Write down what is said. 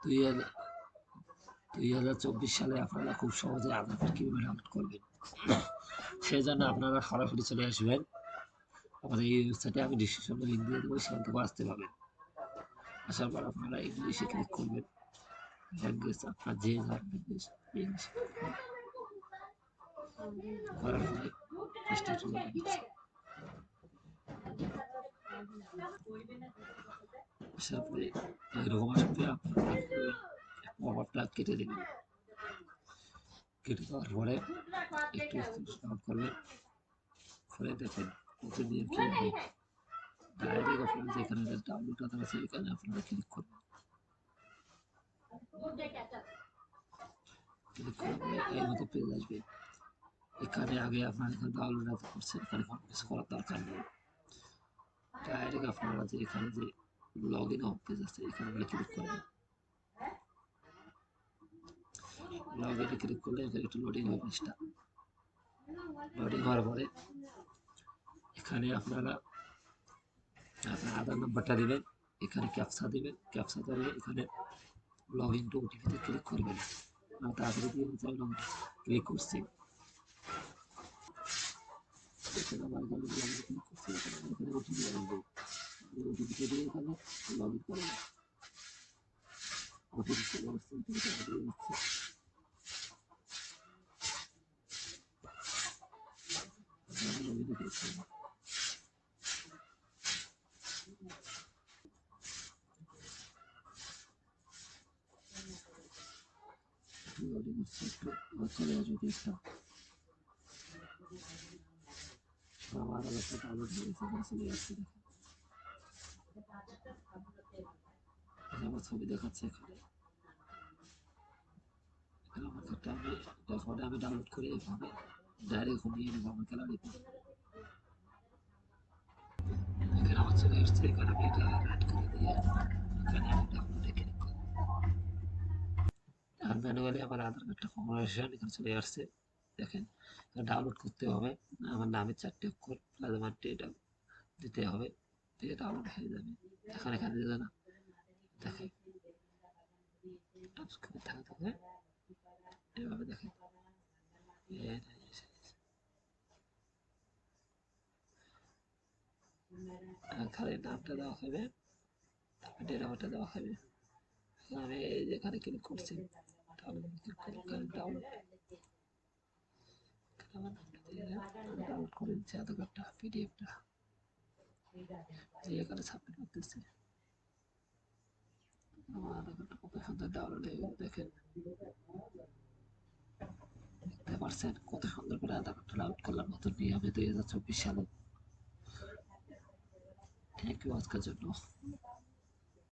দুই হাজার 2024 সালে আপনারা খুব সহজে আধার কার্ড কিভাবে ডাউনলোড করবেন, সেজন্য আপনারা সরাসরি চলে আসবেন আমাদের এই ওয়েবসাইটে। আমি ডিসক্রিপশনে লিঙ্ক দিয়ে দেবো, সেখান থেকে আসতে পারবেন। আসার পর আপনারা ইংলিশে ক্লিক করবেন। ল্যাঙ্গুয়েজ আপনার যে ল্যাঙ্গুয়েজ ইংলিশ করার পরে চেষ্টা চলে যাচ্ছে। আসার পরে এরকম আসবে, আপনারা পপআপটা কেটে দেবেন। কেটে দেওয়ার পরে একটু স্ক্রল করবেন, করে দেখেন প্রতিদিন কি হবে। ডাইরেক্ট আপনারা যেখানে ডাউনলোড আধার আছে এখানে আপনারা ক্লিক করবেন। ক্লিক করার পরে এই মতো পেজ আসবে। এখানে আগে আপনারা এখানে ডাউনলোড আধার করছেন, এখানে কোনো কিছু করার দরকার নেই। ডাইরেক্ট আপনারা যে এখানে যে লগ ইন হোম পেজ আছে এখানে ক্লিক করবেন। লগ ইনে ক্লিক করলে এখানে একটু লোডিং হবে পেজটা। লোডিং হওয়ার পরে এখানে আপনারা আপনার আধার নাম্বারটা দিবেন, এখানে ক্যাপচা দিবেন। ক্যাপচা দিলে এখানে লগ ইন টু ওটিপিতে ক্লিক করবেন। আমি তাড়াতাড়ি দিয়ে লগ ইন ক্লিক করছি। এখানে আমার এখানে লগ ইন ক্লিক করছি, এখানে ওটিপি আসবে। ওটিপিটা দিয়ে এখানে লগ ইন করবেন। ওটিপি চলে আসছে, ওটিপিটা দিয়ে দিচ্ছি। লগ ইনে ক্লিক করবেন। লোডিং হচ্ছে, একটু চলে আসবে পেজটা। আমার আধারটা ডাউনলোড হয়ে গেছে, চলে আসছে। দেখেন আমার ছবি দেখাচ্ছে এখানে। এখানে আমার কার্ডটা আমি ডাউনলোড করে এভাবে ডাইরেক্ট নিয়ে নেবো আমার গ্যালারিতে। এখানে আমার চলে আসছে, এখানে আমি এটা অ্যাড করে দিয়ে এখানে আমি ডাউনলোডে ক্লিক করব। আর ম্যানুয়ালি আমার আধার কার্ডটা কনভার্সন এখানে চলে আসছে। দেখেন ডাউনলোড করতে হবে, আমার নামের 4টে অক্ষর প্লাস আমার ডেটা দিতে হবে, দিয়ে ডাউনলোড হয়ে যাবে। এখানে দিতে না, দেখেন টাচস্ক্রিনে থাকতে হবে এভাবে। দেখেন খালি নামটা দেওয়া হবে, তারপরে ডেটা বাটা দেওয়া হবে। আমি যেখানে ক্লিক করছি ডাউনলোড ডাউনলোড করে দিচ্ছি আধার কার্ডটা, পিডিএফটা এখানে সাবমিট করতেছি। আমার আধার কার্ডটা কত সুন্দর ডাউনলোড হয়ে গেল। দেখেন দেখতে পারছেন কত সুন্দর করে আধার কার্ডটা ডাউনলোড করলাম নতুন নিয়মে 2024 সালে। থ্যাংক ইউ আজকের জন্য।